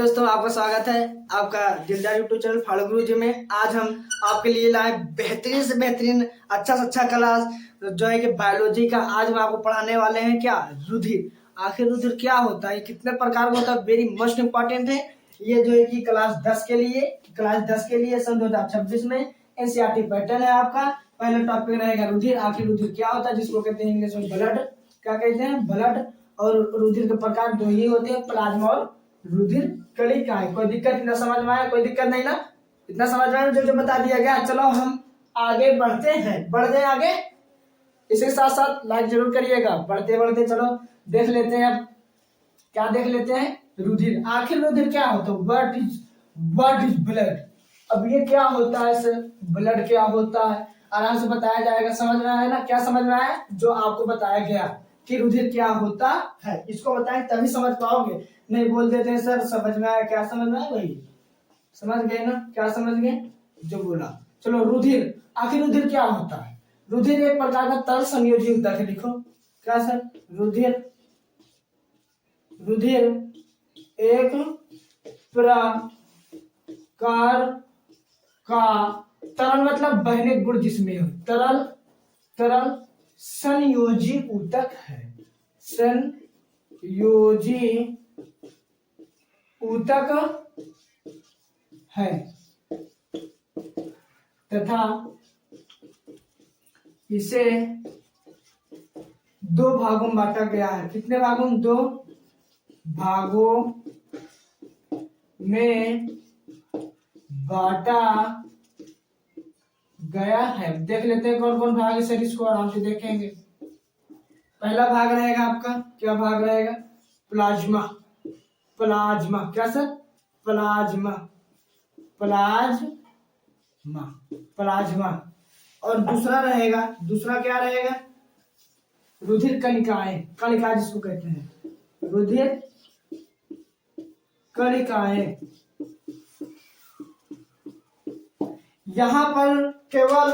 दोस्तों, आपका स्वागत है आपका दिलदार यूट्यूब चैनल फाड़ू गुरुजी में। आज हम आपके लिए लाए बेहतरीन से बेहतरीन अच्छा से अच्छा क्लास जो है कि बायोलॉजी का। आज हम आपको पढ़ाने वाले हैं क्या, रुधिर। आखिर रुधिर क्या होता है, कितने प्रकार का होता है, वेरी मोस्ट इम्पोर्टेंट है ये जो है कि क्लास 10 के लिए सन 2026 में एनसीईआरटी पैटर्न है आपका। पहला टॉपिक रहेगा रुधिर। आखिर रुधिर क्या होता है, जिसको कहते हैं इंग्लिश में ब्लड। क्या कहते हैं, ब्लड। और रुधिर के प्रकार दो ही होते हैं, प्लाज्मा और रुधिर कणिकाएं। कोई दिक्कत इतना समझ में आया, कोई दिक्कत नहीं ना, इतना समझ में आया जो बता दिया गया। चलो हम आगे बढ़ते हैं, बढ़ गए आगे। इसके साथ साथ लाइक जरूर करिएगा। बढ़ते बढ़ते चलो देख लेते हैं। अब क्या देख लेते हैं, रुधिर। आखिर रुधिर क्या होता है, व्हाट इज ब्लड। अब ये क्या होता है सर, ब्लड क्या होता है, आराम से बताया जाएगा। समझ में आया ना, क्या समझ में आया जो आपको बताया गया कि रुधिर क्या होता है, इसको बताएं तभी समझ पाओगे। नहीं बोल देते हैं सर समझ में आया, क्या समझ में आया भाई, समझ गए ना, क्या समझ गए जो बोला। चलो रुधिर, आखिर रुधिर क्या होता है। रुधिर एक प्रकार का तरल संयोजी होता है। लिखो क्या सर, रुधिर एक प्रकार का तरल मतलब बहने गुण जिसमें हो, तरल संयोजी ऊतक है, संयोजी ऊतक है तथा इसे दो भागों में बांटा गया है। कितने भागों, दो भागों में बांटा गया है। देख लेते हैं कौन कौन भाग है सर, इसको आराम से देखेंगे। पहला भाग रहेगा आपका, क्या भाग रहेगा, प्लाज्मा। क्या सर, प्लाज्मा। और दूसरा रहेगा, दूसरा क्या रहेगा, रुधिर कणिकाएं जिसको कहते हैं, रुधिर कणिकाएं। यहाँ पर केवल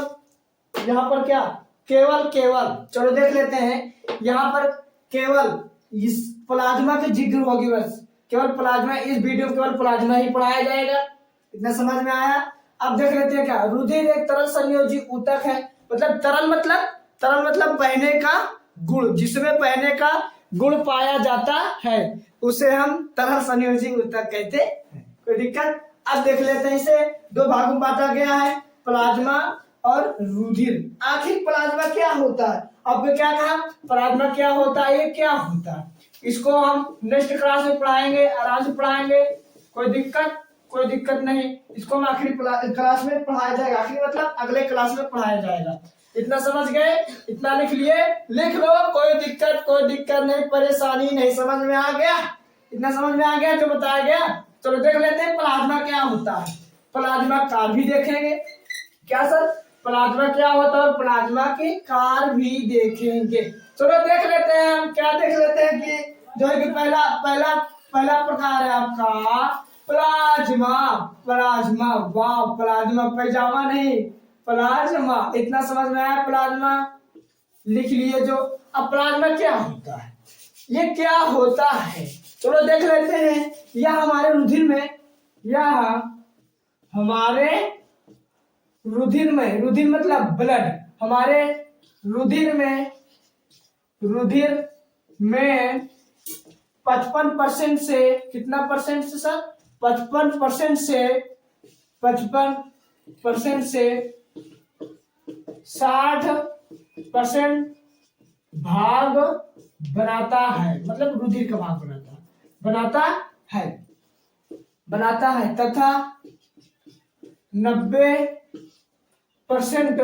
चलो देख लेते हैं। यहाँ पर केवल इस प्लाज्मा की जिक्र होगी, बस केवल प्लाज्मा। इस वीडियो में केवल प्लाज्मा ही पढ़ाया जाएगा, इतना समझ में आया। अब देख लेते हैं क्या, रुधिर एक तरल संयोजी ऊतक है। मतलब तरल मतलब बहने का गुण, जिसमें बहने का गुण पाया जाता है उसे हम तरल संयोजी ऊतक कहते हैं। कोई दिक्कत। अब देख लेते हैं, इसे दो भागों में बांटा गया है, प्लाज्मा और रुधिर। आखिर प्लाज्मा क्या होता है, आपको क्या कहा, प्लाज्मा क्या होता है, ये क्या होता है, इसको हम नेक्स्ट क्लास में पढ़ाएंगे, आराम से पढ़ाएंगे। कोई दिक्कत नहीं, इसको हम आखिरी क्लास में पढ़ाया जाएगा। आखिरी मतलब अगले क्लास में पढ़ाया जाएगा। इतना समझ गए, इतना लिख लिए, लिख लो। कोई दिक्कत नहीं, परेशानी नहीं, समझ में आ गया, इतना समझ में आ गया जो बताया गया। चलो देख लेते हैं प्लाज्मा क्या होता है। प्लाज्मा कार्य भी देखेंगे, क्या सर, प्लाज्मा क्या होता है और प्लाज्मा के कार्य भी देखेंगे। चलो देख लेते हैं हम, क्या देख लेते हैं कि जो है कि पहला प्रकार है आपका प्लाज्मा। वाह, प्लाज्मा, पैजामा नहीं, प्लाज्मा। इतना समझ में आया, प्लाज्मा लिख लिए जो। अब प्लाज्मा क्या होता है, ये क्या होता है, चलो देख लेते हैं। यह हमारे रुधिर में, रुधिर मतलब ब्लड, हमारे रुधिर में 55% से, कितना परसेंट से सर, 55% से 60% भाग बनाता है। मतलब रुधिर का भाग बनाता है तथा 90%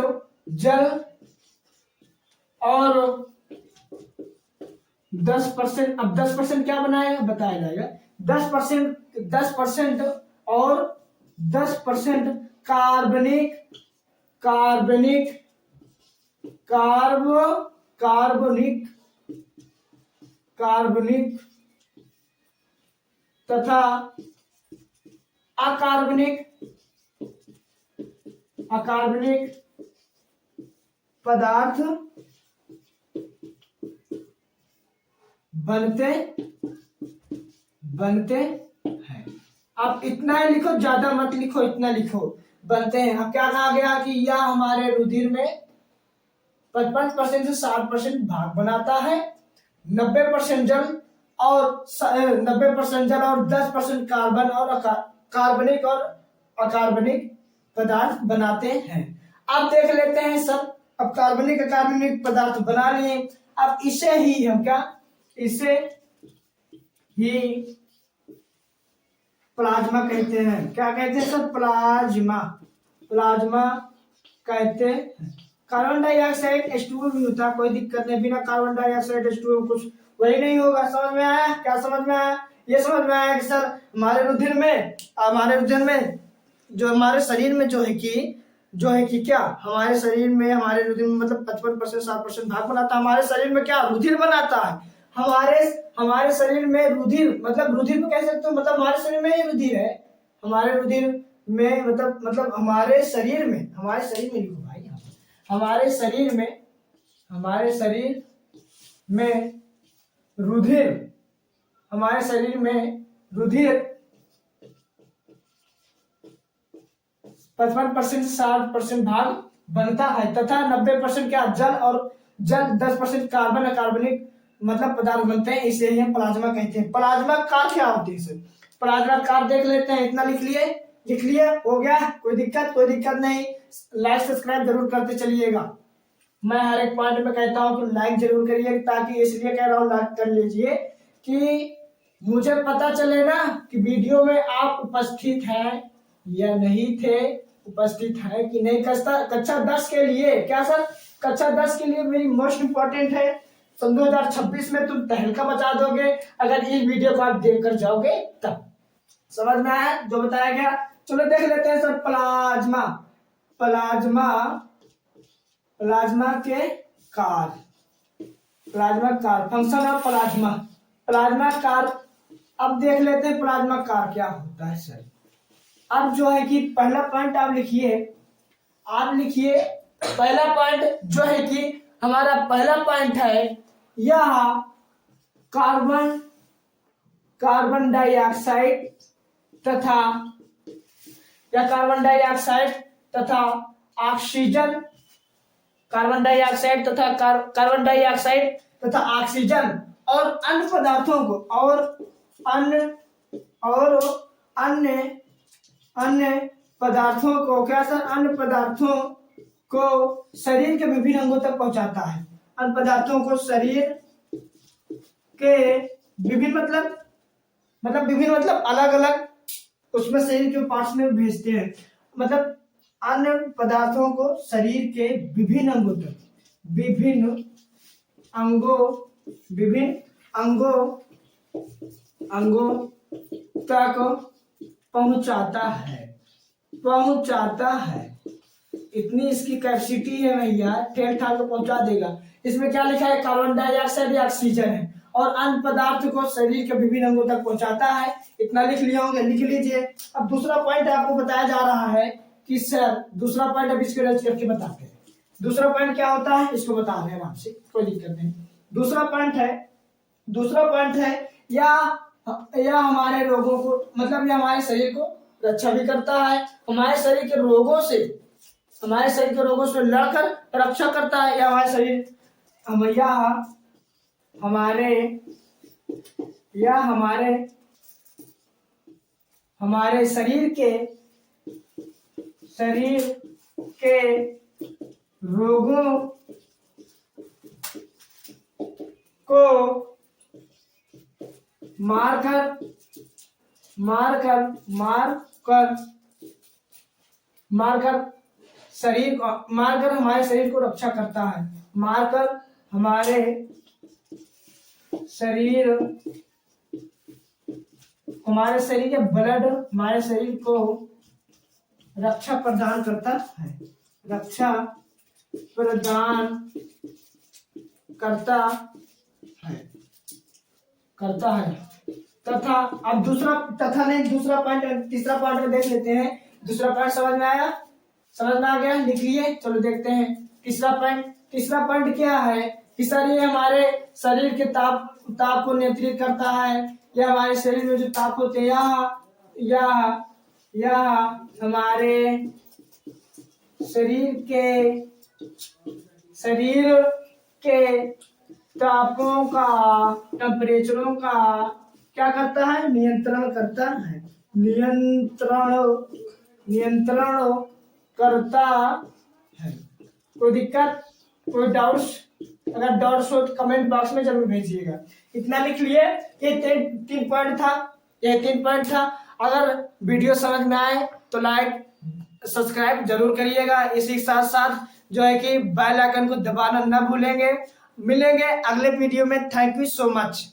जल और 10%, अब 10% क्या बनाएगा बताया जाएगा। 10% और 10% कार्बनिक तथा अकार्बनिक पदार्थ बनते हैं। आप इतना ही लिखो, ज्यादा मत लिखो, इतना लिखो। बनते हैं। अब क्या कहा गया कि यह हमारे रुधिर में 55% से 60% भाग बनाता है। 90% जल और 90% जल और 10% कार्बन और कार्बनिक और अकार्बनिक पदार्थ बनाते हैं। अब देख लेते हैं सब। अब कार्बनिक अकार्बनिक पदार्थ बना लिए। अब इसे ही हम क्या, इसे ही प्लाज्मा कहते हैं। क्या कहते हैं सर? प्लाज्मा। प्लाज्मा कहते हैं। कार्बन डाइऑक्साइड H2O भी होता है, कोई दिक्कत नहीं। बिना कार्बन डाइऑक्साइड H2O कुछ वही नहीं होगा। समझ में आया? क्या समझ में आया? ये समझ में आया कि सर हमारे रुधिर में जो हमारे शरीर में जो है कि क्या हमारे शरीर में, हमारे रुधिर में मतलब 55% 60% भाग बनाता है। हमारे शरीर में क्या रुधिर बनाता है। हमारे शरीर में रुधिर, मतलब रुधिर को कह सकते हो, मतलब हमारे शरीर में ही रुधिर है। हमारे रुधिर में मतलब हमारे शरीर में लिखो भाई यहाँ पर। हमारे शरीर में रुधिर, हमारे शरीर में रुधिर 55% से 60% भाग बनता है तथा 90% क्या जल 10% कार्बन अकार्बनिक मतलब पदार्थ बनते हैं। इसे ही हम प्लाज्मा कहते हैं। प्लाज्मा कार क्या होती है सर? प्लाज्मा कार देख लेते हैं। इतना लिख लिए हो गया? कोई दिक्कत नहीं। लाइक सब्सक्राइब जरूर करते चलिएगा। मैं हर एक पॉइंट में कहता हूं कि लाइक जरूर करिए, ताकि इसलिए कह रहा हूं लाइक कर लीजिए कि मुझे पता चले ना कि वीडियो में आप उपस्थित हैं या नहीं थे, उपस्थित है कि नहीं। कक्षा 10 के लिए क्या सर? कक्षा 10 के लिए मेरी मोस्ट इंपॉर्टेंट है। सन 2026 में तुम तहलका मचा दोगे अगर इस वीडियो को आप देखकर जाओगे तब। समझ में आया जो बताया गया? चलो देख लेते हैं सर। प्लाज्मा के car function of plasma car. अब देख लेते हैं प्लाज्मा कार क्या होता है सर। अब जो है कि पहला पॉइंट आप लिखिए पहला पॉइंट जो है कि हमारा पहला पॉइंट है, यह कार्बन डाइऑक्साइड तथा ऑक्सीजन, कार्बन डाइऑक्साइड तथा ऑक्सीजन और अन्य पदार्थों को अन्य पदार्थों को क्या सर? अन्य पदार्थों को शरीर के विभिन्न अंगों तक पहुंचाता है। अन्य पदार्थों को शरीर के विभिन्न मतलब अलग अलग उसमें शरीर के पार्ट्स में भेजते हैं। मतलब अन्य पदार्थों को शरीर के विभिन्न अंगों तक पहुंचाता है। इतनी इसकी कैपेसिटी है भैया, ठेल ठाल को पहुंचा देगा। इसमें क्या लिखा है? कार्बन डाइऑक्साइड या ऑक्सीजन है और अन्य पदार्थ को शरीर के विभिन्न अंगों तक पहुंचाता है। इतना लिख लिया होंगे, लिख लीजिए। अब दूसरा पॉइंट आपको बताया जा रहा है कि सर दूसरा पॉइंट अब इसको रच करके बताते हैं। दूसरा पॉइंट क्या होता है इसको बता रहे हैं आपसे, कोई दिक्कत नहीं। दूसरा पॉइंट है या हमारे रोगों को मतलब यह हमारे शरीर को रक्षा भी करता है। हमारे शरीर के रोगों से लड़कर रक्षा करता है। या हमारे शरीर के रोगों को मारकर हमारे शरीर को रक्षा करता है। मारकर हमारे शरीर के ब्लड हमारे शरीर को रक्षा प्रदान करता है तथा अब दूसरा पॉइंट तीसरा पॉइंट में देख लेते हैं। दूसरा पॉइंट समझ में आ गया? लिख लिए। चलो देखते हैं तीसरा पॉइंट क्या है कि सर ये हमारे शरीर के ताप को नियंत्रित करता है। यह हमारे शरीर में जो ताप होते हैं यह हमारे शरीर के तापों का, टेम्परेचरों का क्या करता है, नियंत्रण करता है, नियंत्रण करता है। कोई दिक्कत, कोई डाउट्स? अगर डाउट्स हो तो कमेंट बॉक्स में जरूर भेजिएगा। इतना लिख लिए, ये 3 पॉइंट था, ये 3 पॉइंट था। अगर वीडियो समझ में आए तो लाइक सब्सक्राइब जरूर करिएगा। इसी के साथ साथ जो है कि बेल आइकन को दबाना ना भूलेंगे। मिलेंगे अगले वीडियो में। Thank you so much.